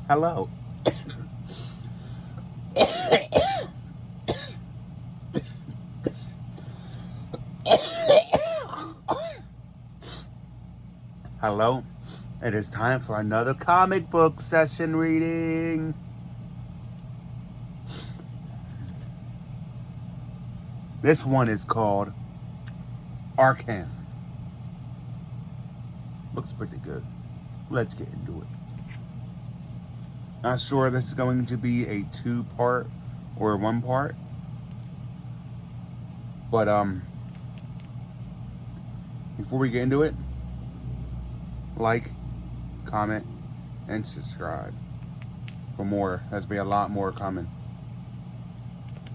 Hello. Hello. It is time for another comic book session reading. This one is called Arkham. Looks pretty good. Let's get into it. Not sure if this is going to be a 2-part or 1-part. But before we get into it, like, comment, and subscribe for more. There's be a lot more coming.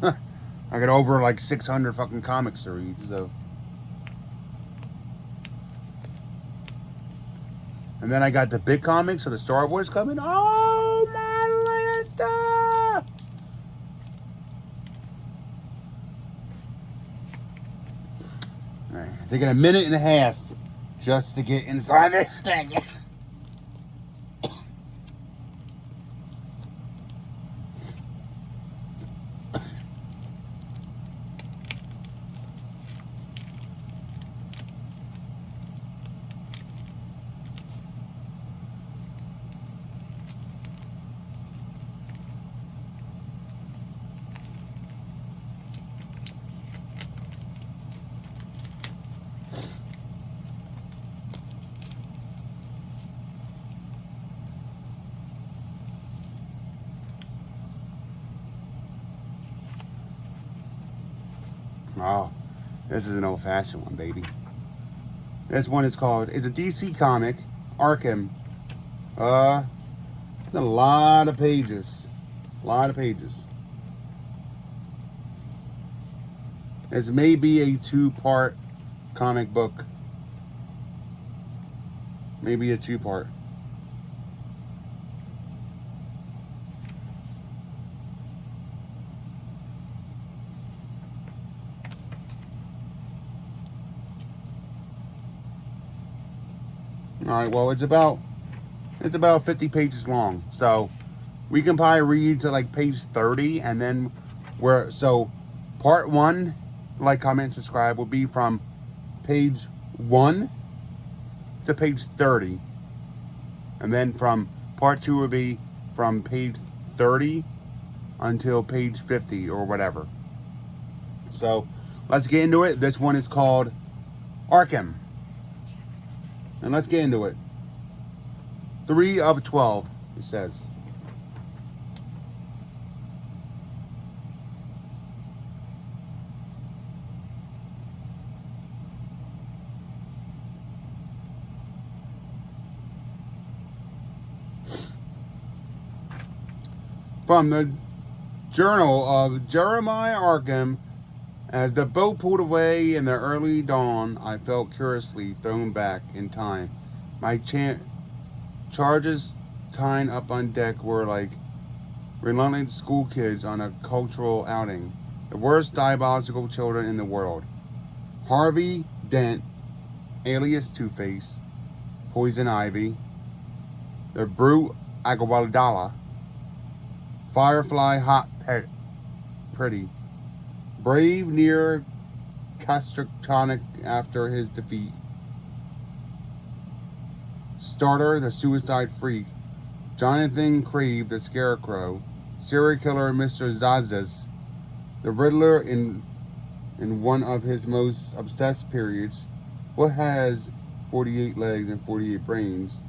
I got over like 600 fucking comics to read, so. And then I got the big comics of the Star Wars coming. Oh my Lanta! Alright, taking a minute and a half just to get inside this thing. Oh, this is an old-fashioned one, baby. This one is called, it's a DC comic, Arkham. A lot of pages. A lot of pages. This may be a 2-part comic book. Maybe a 2-part. All right, well, it's about 50 pages long. So we can probably read to like page 30, and then part 1, like, comment, subscribe, will be from page 1 to page 30. And then from part 2 will be from page 30 until page 50 or whatever. So let's get into it. This one is called Arkham. And let's get into it. 3 of 12, it says. From the Journal of Jeremiah Arkham, as the boat pulled away in the early dawn, I felt curiously thrown back in time. My charges tying up on deck were like reluctant school kids on a cultural outing. The worst diabolical children in the world. Harvey Dent, alias Two-Face, Poison Ivy, the Brute Aguadala, Firefly Hot Pretty, Brave near Castrictonic after his defeat, Starter the Suicide Freak, Jonathan Crave the Scarecrow, Serial Killer Mr. Zazas, the Riddler in one of his most obsessed periods, what has 48 legs and 48 brains,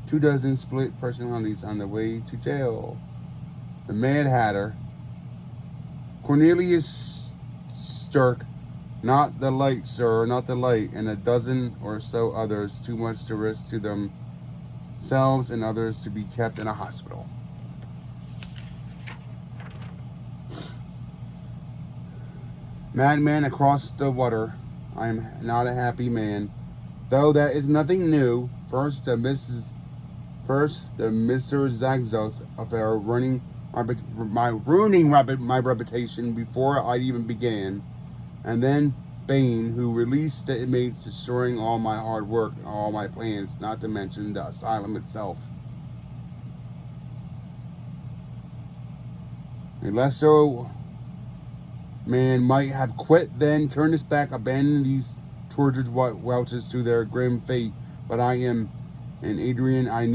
24 split personalities on the way to jail, the Mad Hatter, Cornelius Stirk, not the light, sir, not the light, and a dozen or so others, too much to risk to themselves and others to be kept in a hospital. Madman across the water, I am not a happy man, though that is nothing new. First, the Mr. Zagzos affair ruining my reputation before I even began. And then Bane, who released the inmates, destroying all my hard work and all my plans, not to mention the asylum itself. A lesser man might have quit, then turned his back, abandoned these tortured welches to their grim fate. But I am an Adrian I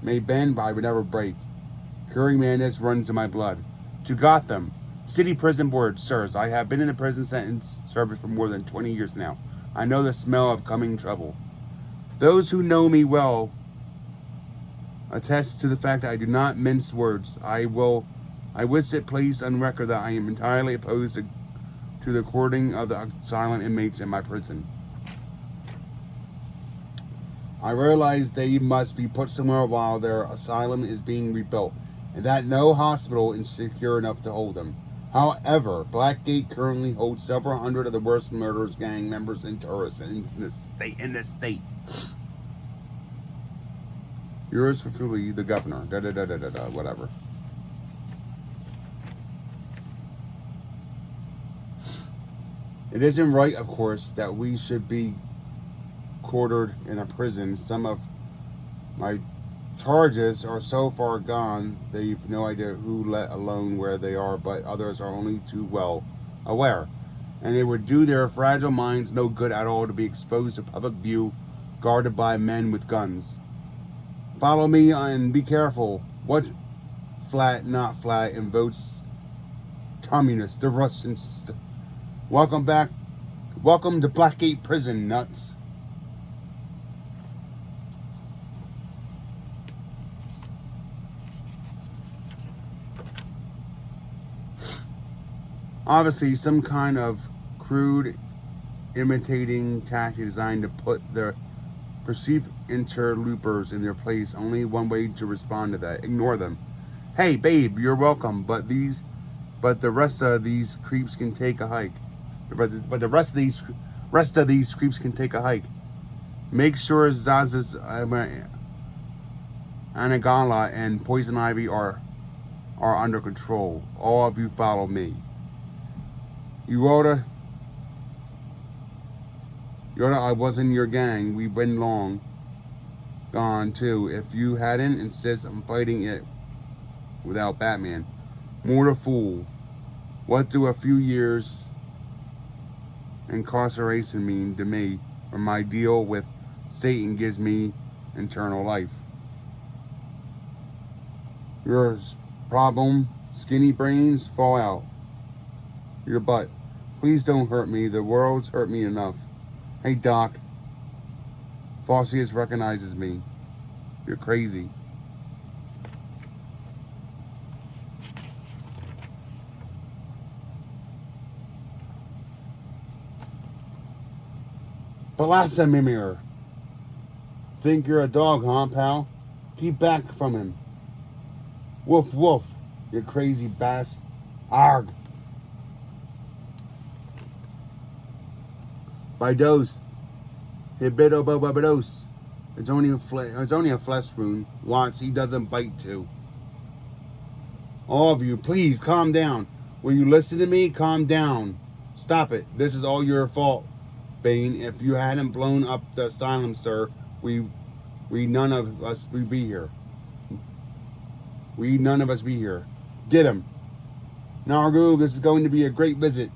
may bend, but I would never break. Curing madness runs in my blood. To Gotham, City Prison Board, sirs, I have been in the prison sentence service for more than 20 years now. I know the smell of coming trouble. Those who know me well attest to the fact that I do not mince words. I wish it placed on record that I am entirely opposed to the courting of the asylum inmates in my prison. I realize they must be put somewhere while their asylum is being rebuilt, and that no hospital is secure enough to hold them. However, Blackgate currently holds several hundred of the worst murderers, gang members, and terrorists in this state. Yours fully, the governor. Whatever. It isn't right, of course, that we should be quartered in a prison. Some of my charges are so far gone they've no idea who, let alone where they are, but others are only too well aware. And it would do their fragile minds no good at all to be exposed to public view, guarded by men with guns. Follow me and be careful. What's flat, not flat, and votes communists, the Russians. Welcome back. Welcome to Blackgate Prison, nuts. Obviously, some kind of crude imitating tactic designed to put the perceived interlopers in their place. Only one way to respond to that: ignore them. Hey, babe, you're welcome, but the rest of these creeps can take a hike. But the rest of these creeps can take a hike. Make sure Zaz's Anagala and Poison Ivy are under control. All of you follow me. Yoda, I was in your gang. We've been long gone too. If you hadn't insist on fighting it without Batman. More a fool. What do a few years incarceration mean to me, or my deal with Satan gives me eternal life? Your problem, skinny brains, fall out your butt. Please don't hurt me. The world's hurt me enough. Hey, Doc. Faucius recognizes me. You're crazy. Blasphemy. Think you're a dog, huh, pal? Keep back from him. Woof, woof. You crazy bass. Arg. Bidos. Hibidobobodos. It's only a flesh wound. Watch, he doesn't bite too. All of you, please calm down. Will you listen to me? Calm down. Stop it. This is all your fault, Bane. If you hadn't blown up the asylum, sir, we none of us would be here. None of us be here. Get him. Nargu, this is going to be a great visit.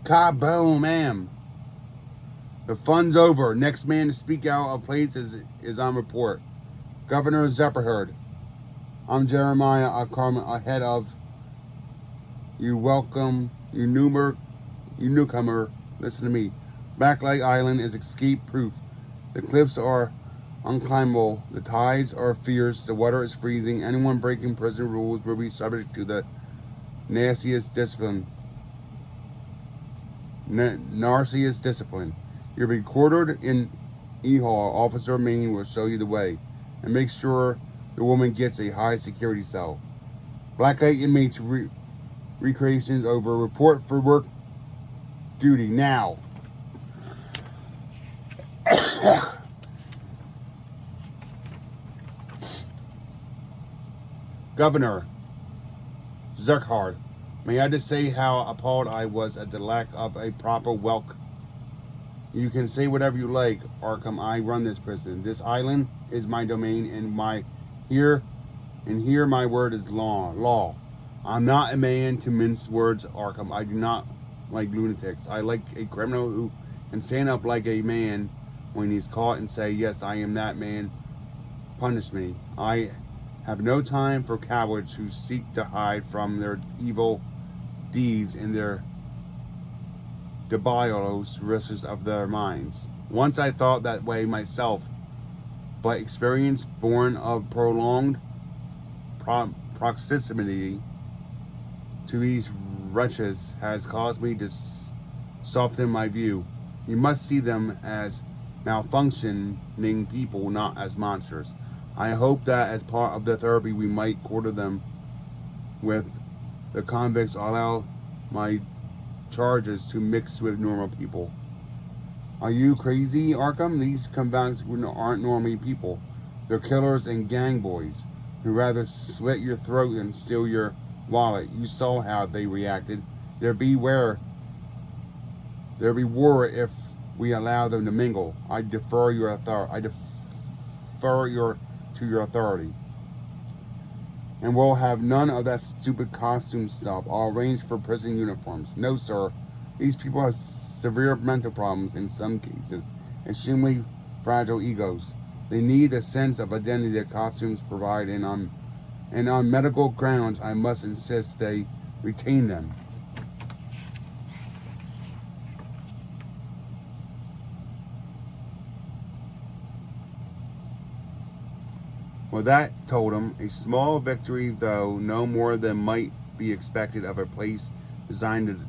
Kaboom, ma'am. The fun's over. Next man to speak out of place is on report. Governor Zepperherd. I'm Jeremiah Arkham, ahead of you. Welcome, you newcomer. Listen to me. Blacklight Island is escape-proof. The cliffs are unclimbable. The tides are fierce. The water is freezing. Anyone breaking prison rules will be subject to the nastiest discipline. Narcious discipline. You'll be quartered in E-Hall. Officer Maine will show you the way. And make sure the woman gets a high security cell. Blacklight inmates recreations over. Report for work duty now. Governor Zerkhard, may I just say how appalled I was at the lack of a proper welcome. You can say whatever you like, Arkham. I run this prison. This island is my domain, and here And here my word is law. I'm not a man to mince words, Arkham. I do not like lunatics. I like a criminal who can stand up like a man when he's caught and say, yes, I am that man. Punish me. I have no time for cowards who seek to hide from their evil deeds in their debaucherous risks of their minds. Once I thought that way myself, but experience born of prolonged proximity to these wretches has caused me to soften my view. You must see them as malfunctioning people, not as monsters. I hope that as part of the therapy we might quarter them with the convicts, allow my charges to mix with normal people. Are you crazy, Arkham? These convicts aren't normally people. They're killers and gang boys who rather slit your throat than steal your wallet. You saw how they reacted. There'd be war if we allow them to mingle. I defer your authority. To your authority. And we'll have none of that stupid costume stuff. I'll arrange for prison uniforms. No, sir. These people have severe mental problems in some cases, extremely fragile egos. They need a sense of identity that costumes provide, and on medical grounds, I must insist they retain them. Well, that told him a small victory, though no more than might be expected of a place designed to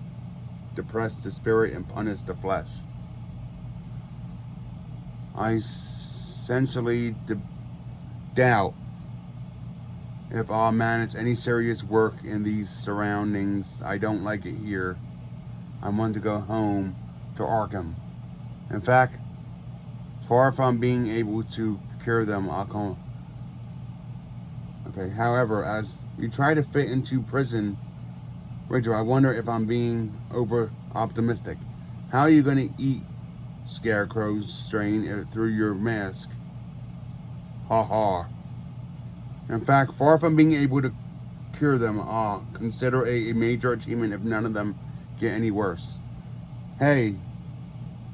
depress the spirit and punish the flesh. I essentially doubt if I'll manage any serious work in these surroundings. I don't like it here. I want to go home to Arkham. In fact, far from being able to cure them, however, as we try to fit into prison, Rachel, I wonder if I'm being over optimistic. How are you going to eat Scarecrow's strain through your mask? Ha ha. In fact, far from being able to cure them, consider a major achievement if none of them get any worse. Hey,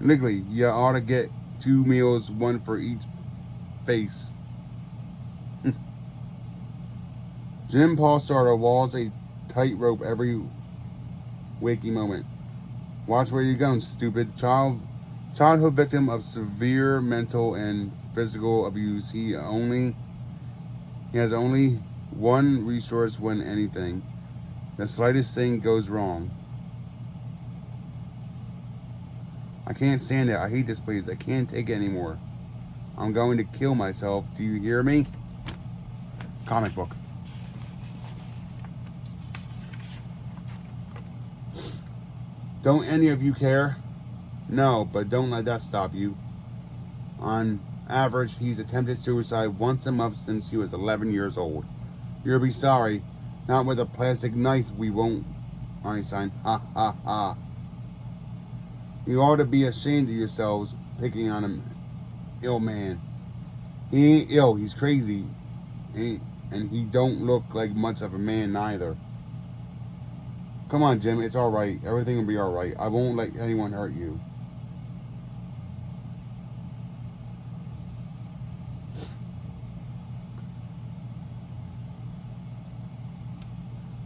Ligley, you ought to get 2 meals, one for each face. Jim Paul Starter walls a tightrope every waking moment. Watch where you're going, stupid. Childhood victim of severe mental and physical abuse. He has only one resource when anything. The slightest thing goes wrong. I can't stand it. I hate this place. I can't take it anymore. I'm going to kill myself. Do you hear me? Comic book. Don't any of you care? No, but don't let that stop you. On average, he's attempted suicide once a month since he was 11 years old. You'll be sorry. Not with a plastic knife, we won't, Einstein. Ha ha ha. You ought to be ashamed of yourselves picking on him, ill man. He ain't ill, he's crazy. And he don't look like much of a man neither. Come on, Jim, it's alright. Everything will be alright. I won't let anyone hurt you.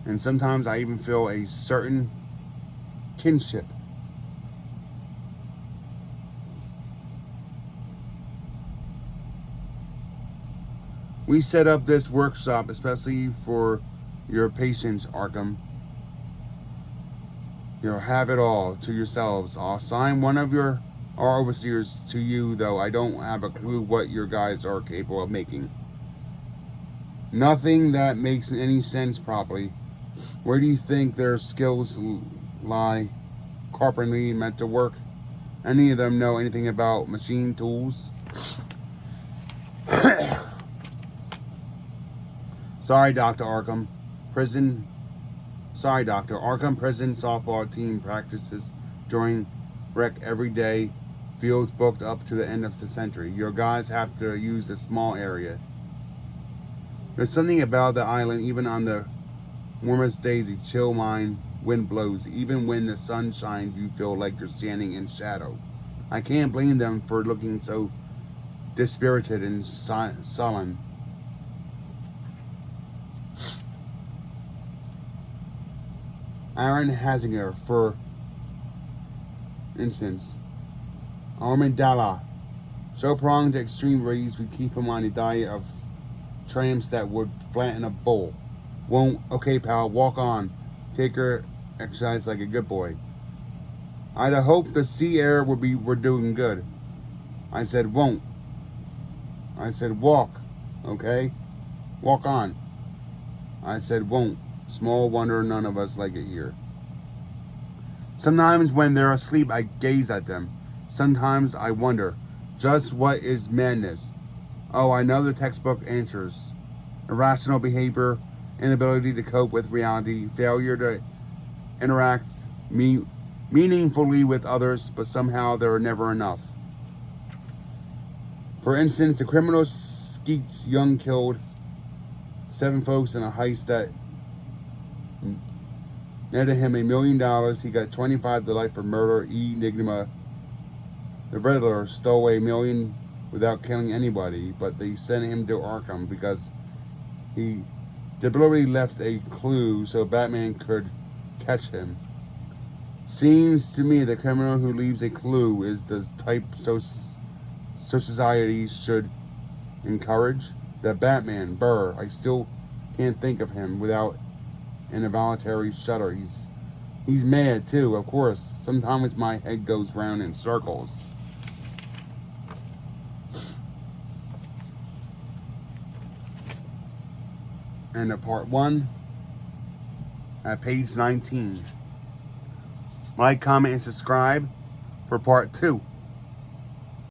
And sometimes I even feel a certain kinship. We set up this workshop especially for your patients, Arkham. You'll have it all to yourselves. I'll assign one of our overseers to you, though I don't have a clue what your guys are capable of making. Nothing that makes any sense properly. Where do you think their skills lie? Carpentry, meant to work? Any of them know anything about machine tools? Sorry, Dr. Arkham. Arkham Prison softball team practices during rec every day. Fields booked up to the end of the century. Your guys have to use a small area. There's something about the island, even on the warmest days, a chill mind wind blows. Even when the sun shines, you feel like you're standing in shadow. I can't blame them for looking so dispirited and sullen. Aaron Hasinger, for instance. Armandala. So prone to extreme rays, we keep him on a diet of tramps that would flatten a bull. Won't. Okay, pal, walk on. Take her exercise like a good boy. I'd hope the sea air we're doing good. I said won't. I said walk. Okay? Walk on. I said won't. Small wonder none of us like it here. Sometimes when they're asleep, I gaze at them. Sometimes I wonder, just what is madness? Oh, I know the textbook answers. Irrational behavior, inability to cope with reality, failure to interact meaningfully with others, but somehow they're never enough. For instance, the criminal Skeets Young killed 7 folks in a heist that netted him $1 million. He got 25 to life for murder. Enigma, the Riddler, stole $1 million without killing anybody, but they sent him to Arkham because he deliberately left a clue so Batman could catch him. Seems to me the criminal who leaves a clue is the type society should encourage. The Batman, Burr, I still can't think of him without an involuntary shudder. He's mad too, of course. Sometimes my head goes round in circles. And part 1 at page 19. Like, comment, and subscribe for part 2.